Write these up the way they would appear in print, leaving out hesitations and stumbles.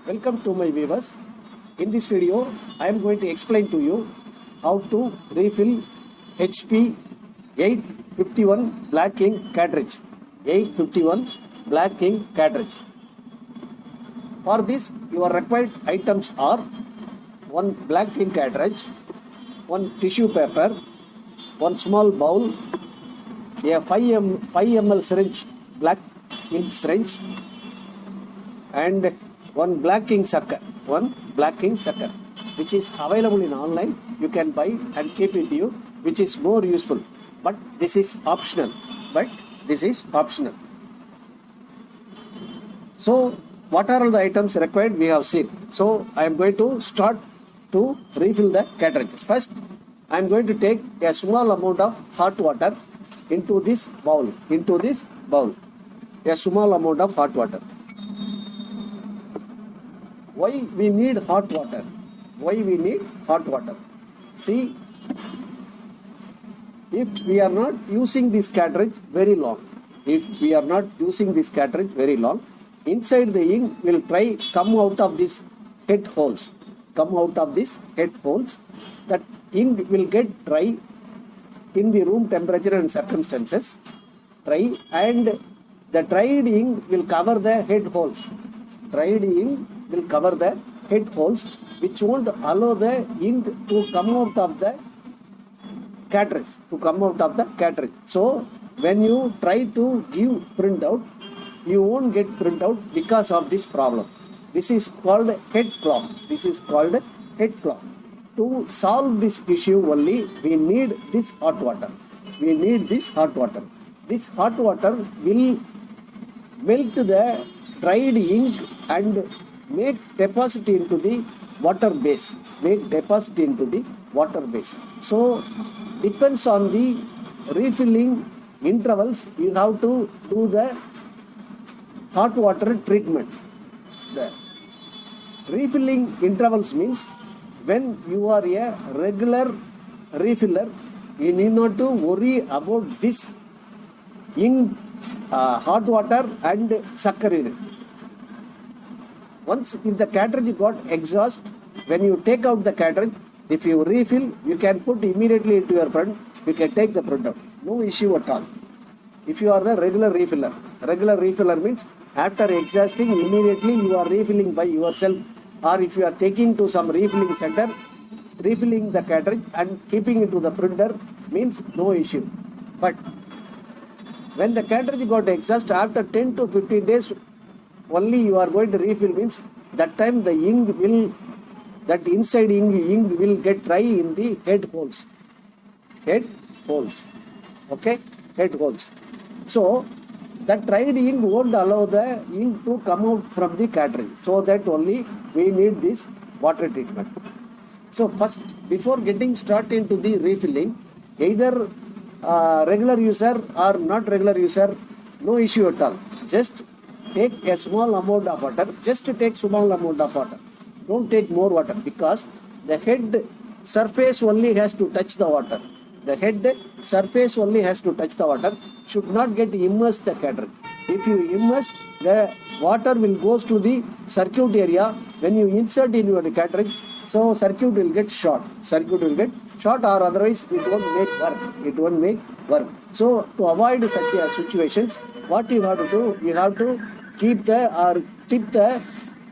Welcome to my viewers. In this video, I am going to explain to you how to refill HP 851 black ink cartridge. 851 black ink cartridge. For this, your required items are one black ink cartridge, one tissue paper, one small bowl, a 5 ml syringe, black ink syringe, and one black ink sucker, which is available in online. You can buy and keep with you, which is more useful. But this is optional. So, what are all the items required? We have seen. So, I am going to start to refill the cartridge. First, I am going to take a small amount of hot water into this bowl. A small amount of hot water. Why we need hot water? See, if we are not using this cartridge very long, inside the ink will try come out of these head holes. That ink will get dry in the room temperature and circumstances. And the dried ink will cover the head holes. Which won't allow the ink to come out of the cartridge. So when you try to give printout, you won't get printout because of this problem. This is called head clog. To solve this issue only, we need this hot water. This hot water will melt the dried ink and make deposit into the water base. So, depends on the refilling intervals, you have to do the hot water treatment. The refilling intervals means when you are a regular refiller, you need not to worry about this ink, hot water and sucker in it. Once if the cartridge got exhaust, when you take out the cartridge, if you refill, you can put immediately into your print, you can take the printout. No issue at all. If you are the regular refiller means after exhausting, immediately you are refilling by yourself, or if you are taking to some refilling center, refilling the cartridge and keeping it to the printer means no issue. But when the cartridge got exhaust, after 10 to 15 days, only you are going to refill means that time the inside ink will get dry in the head holes. So that dried ink won't allow the ink to come out from the cartridge. So that only we need this water treatment. So first, before getting started into the refilling, either regular user or not regular user, no issue at all. Just take a small amount of water. Don't take more water because the head surface only has to touch the water. Should not get immersed the cartridge. If you immerse, the water will goes to the circuit area. When you insert in your cartridge, so circuit will get short. Or otherwise it won't make work. So to avoid such situations, what you have to do, you have to tip the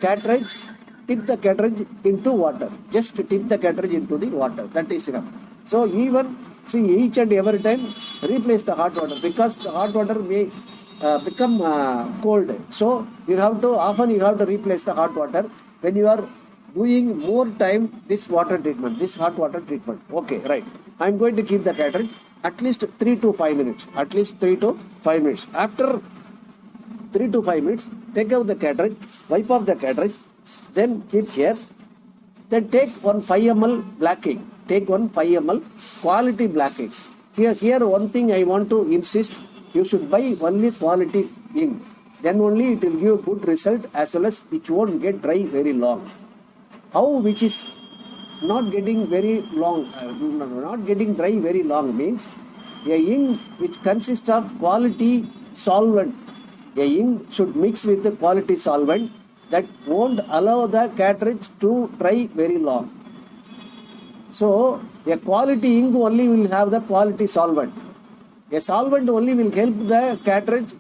cartridge into water. Just tip the cartridge into the water. That is enough. So each and every time replace the hot water because the hot water may become cold. So often you have to replace the hot water when you are doing more time this hot water treatment. Okay, right. I am going to keep the cartridge at least 3 to 5 minutes. After 3 to 5 minutes, take out the cartridge, wipe off the cartridge, then keep here. Then take one 5 ml black ink. Quality black ink. Here one thing I want to insist, you should buy only quality ink. Then only it will give good result as well as it won't get dry very long. Which is not getting dry very long means a ink which consists of quality solvent. A ink should mix with the quality solvent that won't allow the cartridge to dry very long. So a quality ink only will have the quality solvent. A solvent only will help the cartridge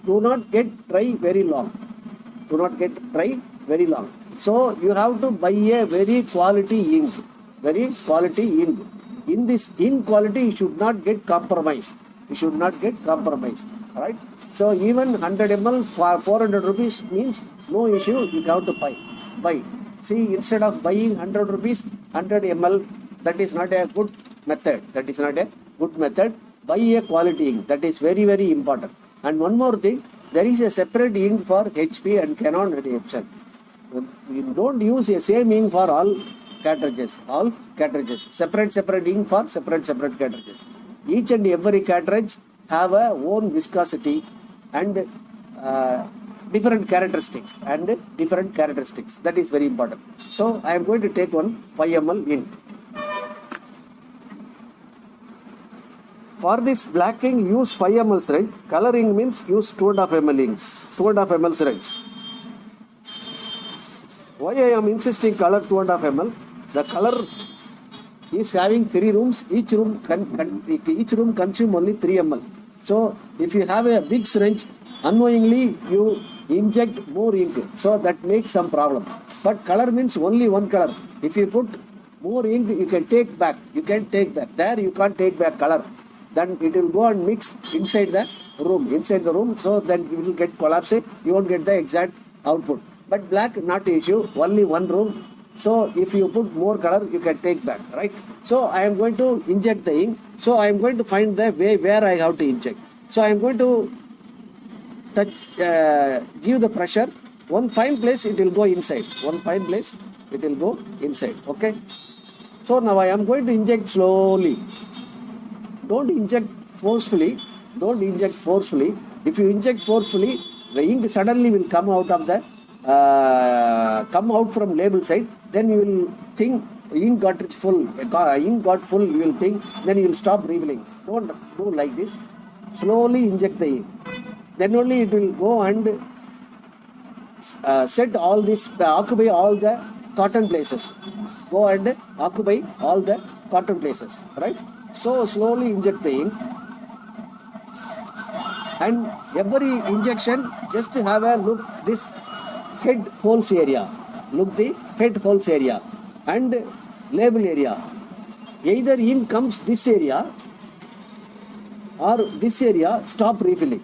do not get dry very long. Do not get dry very long. So you have to buy a very quality ink. Very quality ink. In this ink quality, you should not get compromised. You should not get compromised. Right? So even 100 ml for 400 rupees means no issue. You have to buy. See, instead of buying 100 rupees, 100 ml, that is not a good method. That is not a good method. Buy a quality ink. That is very, very important. And one more thing, there is a separate ink for HP and Canon and Epson. You don't use the same ink for all cartridges. Separate ink for separate cartridges. Each and every cartridge have a own viscosity and different characteristics. That is very important. So I am going to take one 5 ml ink. For this black ink, use 5 ml syringe. Coloring means use 2.5 ml ink. 2.5 ml syringe. Why I am insisting color 2.5 ml? The color is having 3 rooms. Each room consume only 3 ml. So if you have a big syringe, unknowingly you inject more ink. So that makes some problem. But color means only one color. If you put more ink, you can take back. There you can't take back color. Then it will go and mix inside the room. So then it will get collapsed. You won't get the exact output. But black, not issue. Only one room. So if you put more color, you can take back, right? So I am going to inject the ink. So I am going to find the way where I have to inject. So I am going to give the pressure. One fine place, it will go inside. Okay. So now I am going to inject slowly. Don't inject forcefully. If you inject forcefully, the ink suddenly will come out from label side. Then you will think ink got full. You will think. Then you will stop refilling. Don't do like this. Slowly inject the ink. Then only it will go and set all this, occupy all the cotton places. Right? So slowly inject the ink. And every injection, just have a look this head holes area. And label area. Either ink comes this area or this area, stop refilling.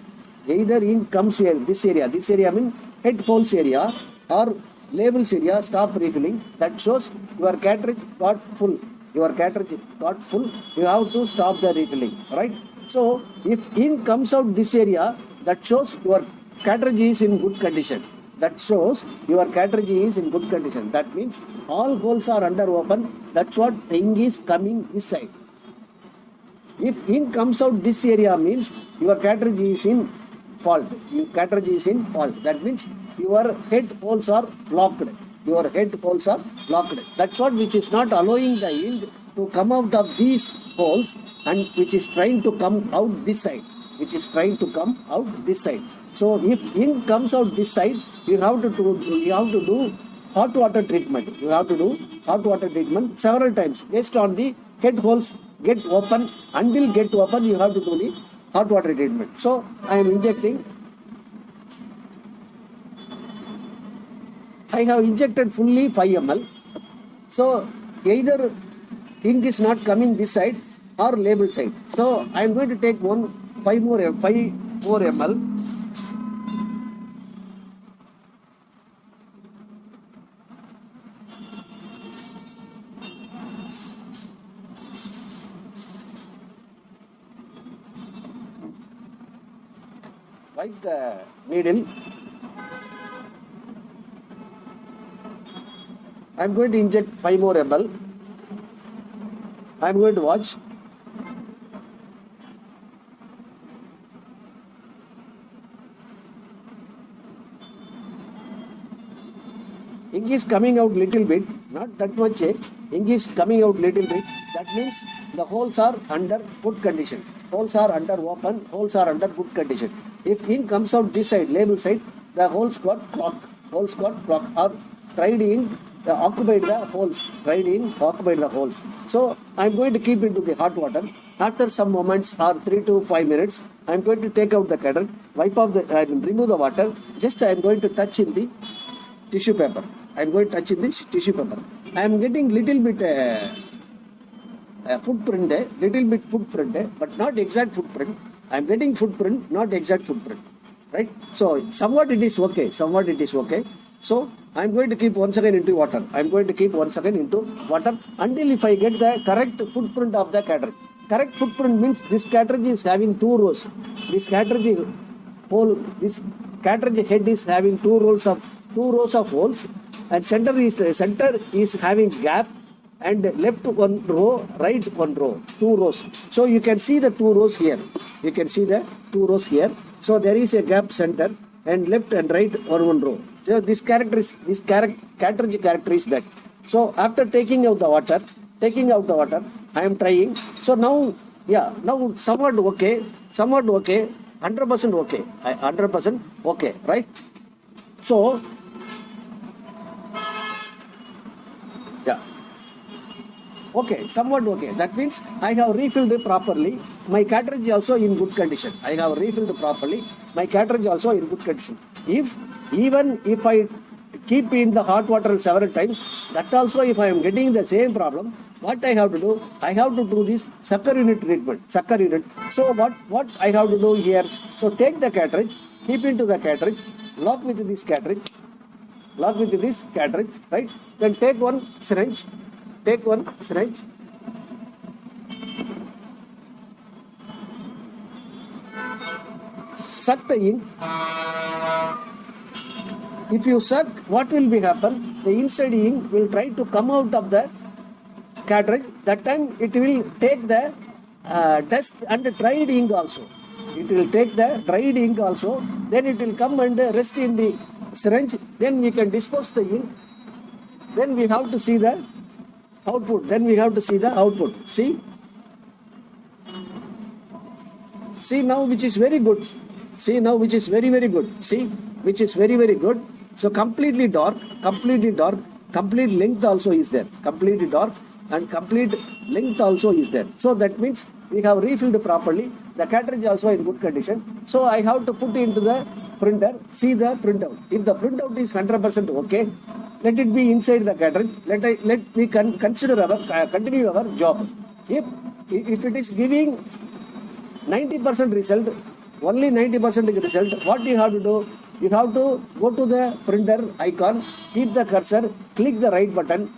Either ink comes here, this area means head holes area or labels area, stop refilling. That shows your cartridge got full. You have to stop the refilling, right? So if ink comes out this area, that shows your cartridge is in good condition. That means all holes are under open. That's what ink is coming this side. If ink comes out this area, means your cartridge is in fault. That means your head holes are blocked. That's what which is not allowing the ink to come out of these holes and which is trying to come out this side. So if ink comes out this side, you have to do hot water treatment. Several times based on the head holes get open. Until get open, you have to do the hot water treatment. So I am injecting. I have injected fully 5 ml. So either ink is not coming this side or label side. So I am going to take 5 more ml. Wipe the needle. I am going to inject 5 more ml. I am going to watch. Ink is coming out little bit, not that much. Ink is coming out little bit. That means the holes are under good condition. Holes are under open. Holes are under good condition. If ink comes out this side, label side, the holes got clogged. holes got blocked or dried ink occupied the holes. Dried ink occupied the holes. So I'm going to keep into the hot water. After some moments or 3 to 5 minutes, I'm going to take out the cartridge, wipe off the, I will remove the water. Just I'm going to touch in the tissue paper. I'm going to touch in this tissue paper. I'm getting little bit footprint, but not exact footprint. I'm getting footprint, not exact footprint. Right? So somewhat it is okay. So I'm going to keep 1 second into water. Until if I get the correct footprint of the cartridge. Correct footprint means this cartridge is having 2 rows. This cartridge head is having 2 rows of holes, and center is having gap, and left 1 row, right 1 row, 2 rows. So you can see the 2 rows here. So there is a gap center, and left and right or 1 row. So this cartridge character is that. So after taking out the water, I am trying. So now somewhat okay, 100% okay, 100% okay, right? So okay, somewhat okay. That means I have refilled it properly. My cartridge is also in good condition. Even if I keep in the hot water several times, that also if I am getting the same problem, what I have to do? I have to do this sucker unit treatment. So what I have to do here? So take the cartridge, keep into the cartridge, lock with this cartridge, right? Then take one syringe, suck the ink. If you suck, what will be happen? The inside ink will try to come out of the cartridge. That time it will take the dust and dried ink also. Then it will come and rest in the syringe. Then we can dispose the ink. Then we have to see the output. See now, which is very good. Which is very, very good. So completely dark, complete length also is there. Completely dark and complete length also is there. So that means we have refilled properly. The cartridge also in good condition. So I have to put into the printer, see the printout. If the printout is 100% okay, let it be inside the cartridge. Let me continue our job. If it is giving 90% result, only 90% result, what you have to do? You have to go to the printer icon, keep the cursor, click the right button,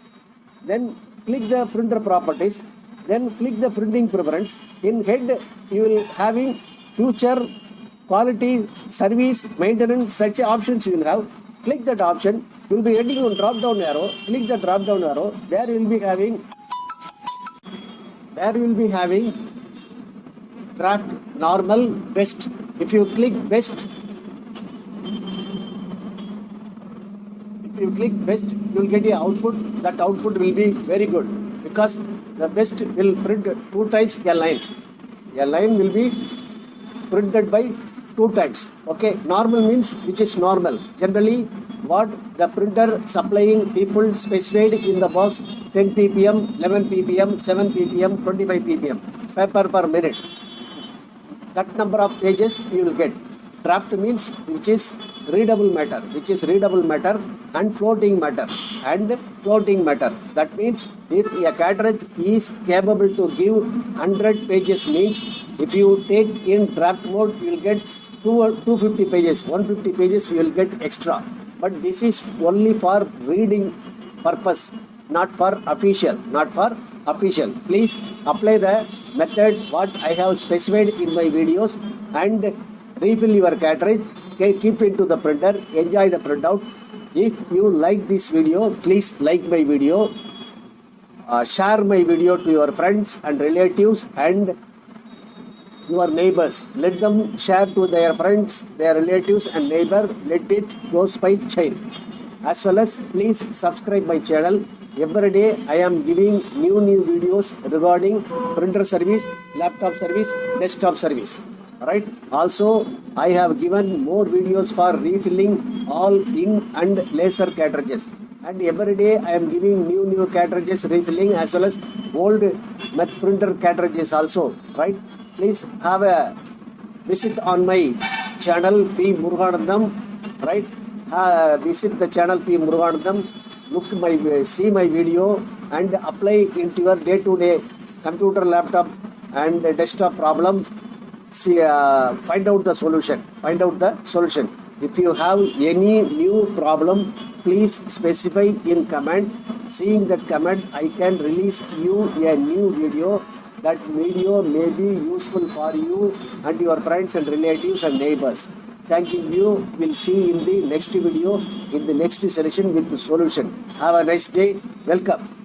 then click the printer properties, then click the printing preference. In head, you will having future, quality, service, maintenance, such options you will have. Click that option. You will be heading on drop down arrow. Click the drop down arrow. There you will be having draft, normal, best. If you click best, you will get a output. That output will be very good because the best will print 2 times a line. A line will be printed by 2 times. Okay, normal means which is normal. Generally, what the printer supplying people specified in the box 10 ppm, 11 ppm, 7 ppm, 25 ppm paper per minute. That number of pages you will get. Draft means which is readable matter and floating matter. That means if a cartridge is capable to give 100 pages means if you take in draft mode you will get 250 pages, 150 pages you will get extra. But this is only for reading purpose, not for official. Please apply the method what I have specified in my videos and refill your cartridge, keep into the printer, enjoy the printout. If you like this video, please like my video, share my video to your friends and relatives and your neighbors. Let them share to their friends, their relatives and neighbor. Let it goes by chain. As well as please subscribe my channel. Every day I am giving new videos regarding printer service, laptop service, desktop service. right? Also, I have given more videos for refilling all ink and laser cartridges. And every day I am giving new cartridges refilling as well as old meth printer cartridges also, right? Please have a visit on my channel P. Muruganandam, right? Visit the channel P. Muruganandam, see my video and apply into your day-to-day computer, laptop and desktop problem. See, find out the solution. If you have any new problem, please specify in comment. Seeing that comment, I can release you a new video. That video may be useful for you and your friends and relatives and neighbors. Thank you. We'll see in the next video, in the next session with the solution. Have a nice day. Welcome.